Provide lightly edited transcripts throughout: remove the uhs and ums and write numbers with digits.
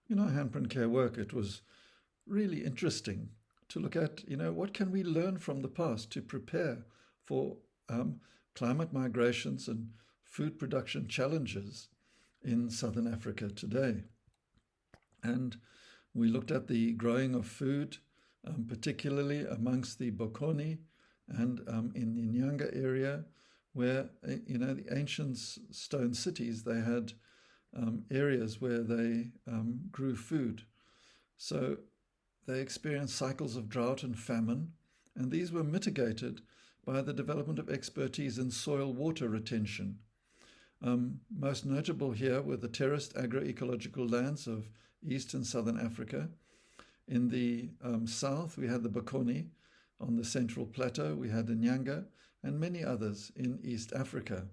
In our handprint care work, it was really interesting to look at, what can we learn from the past to prepare for climate migrations and food production challenges in southern Africa today. And we looked at the growing of food, particularly amongst the Bokoni and in the Nyanga area, where, the ancient stone cities, they had areas where they grew food. So they experienced cycles of drought and famine, and these were mitigated by the development of expertise in soil water retention. Most notable here were the terraced agroecological lands of East and Southern Africa. In the south, we had the Bokoni. On the Central Plateau, we had the Nyanga, and many others in East Africa.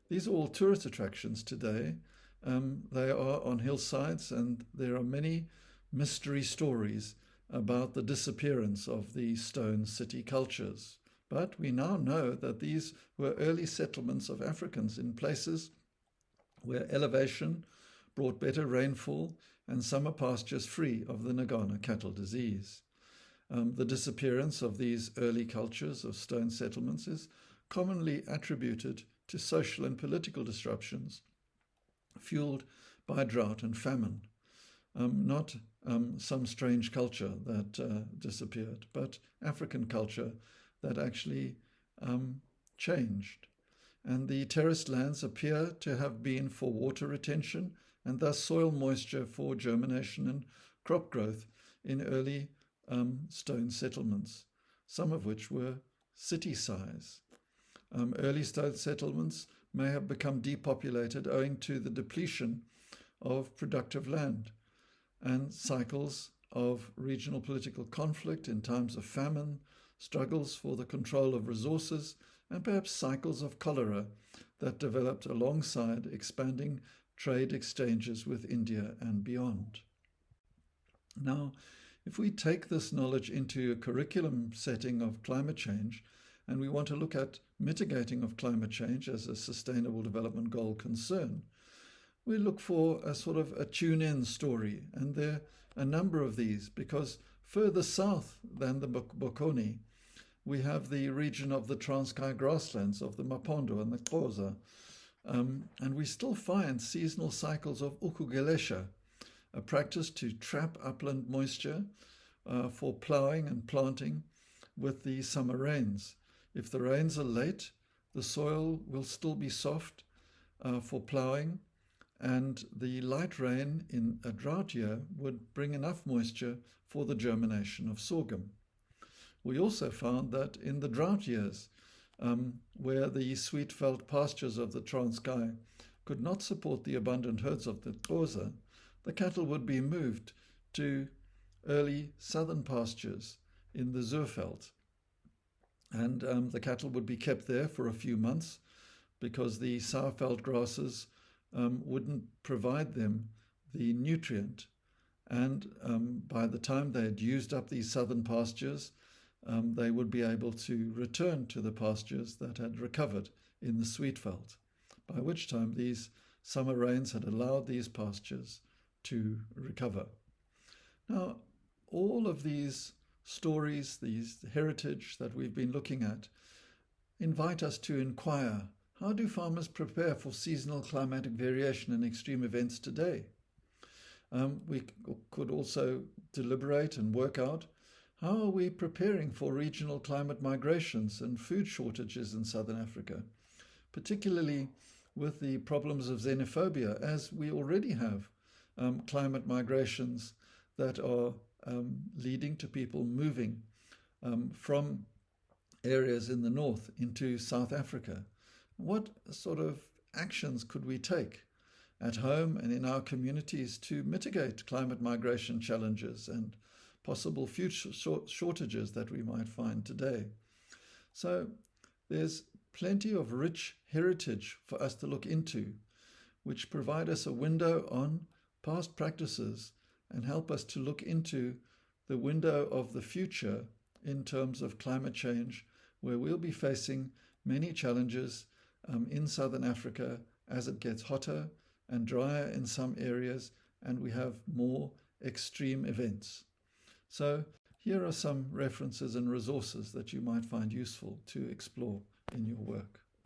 These are all tourist attractions today. They are on hillsides, and there are many mystery stories about the disappearance of the stone city cultures. But we now know that these were early settlements of Africans in places where elevation brought better rainfall and summer pastures free of the Nagana cattle disease. The disappearance of these early cultures of stone settlements is commonly attributed to social and political disruptions fueled by drought and famine. Not some strange culture that disappeared, but African culture that actually changed. And the terraced lands appear to have been for water retention and thus soil moisture for germination and crop growth in early stone settlements, some of which were city size. Early stone settlements may have become depopulated owing to the depletion of productive land and cycles of regional political conflict in times of famine, struggles for the control of resources, and perhaps cycles of cholera that developed alongside expanding trade exchanges with India and beyond. Now, if we take this knowledge into a curriculum setting of climate change, and we want to look at mitigating of climate change as a sustainable development goal concern, we look for a sort of a tune-in story, and there are a number of these, because further south than the Bokoni, we have the region of the Transkei grasslands of the Mapondo and the Xhosa, and we still find seasonal cycles of ukugelesha, a practice to trap upland moisture for ploughing and planting with the summer rains. If the rains are late, the soil will still be soft for ploughing, and the light rain in a drought year would bring enough moisture for the germination of sorghum. We also found that in the drought years, where the sweet-veld pastures of the Transkei could not support the abundant herds of the Xhosa, the cattle would be moved to early southern pastures in the Zuurveld. And the cattle would be kept there for a few months because the sourveld grasses wouldn't provide them the nutrient. And by the time they had used up these southern pastures, they would be able to return to the pastures that had recovered in the Sweetveld, by which time these summer rains had allowed these pastures to recover. Now, all of these stories, these heritage that we've been looking at, invite us to inquire, how do farmers prepare for seasonal climatic variation and extreme events today? We could also deliberate and work out, how are we preparing for regional climate migrations and food shortages in Southern Africa, particularly with the problems of xenophobia, as we already have climate migrations that are leading to people moving from areas in the north into South Africa. What sort of actions could we take at home and in our communities to mitigate climate migration challenges and possible future shortages that we might find today? So there's plenty of rich heritage for us to look into, which provide us a window on past practices and help us to look into the window of the future in terms of climate change, where we'll be facing many challenges in Southern Africa as it gets hotter and drier in some areas and we have more extreme events. So here are some references and resources that you might find useful to explore in your work.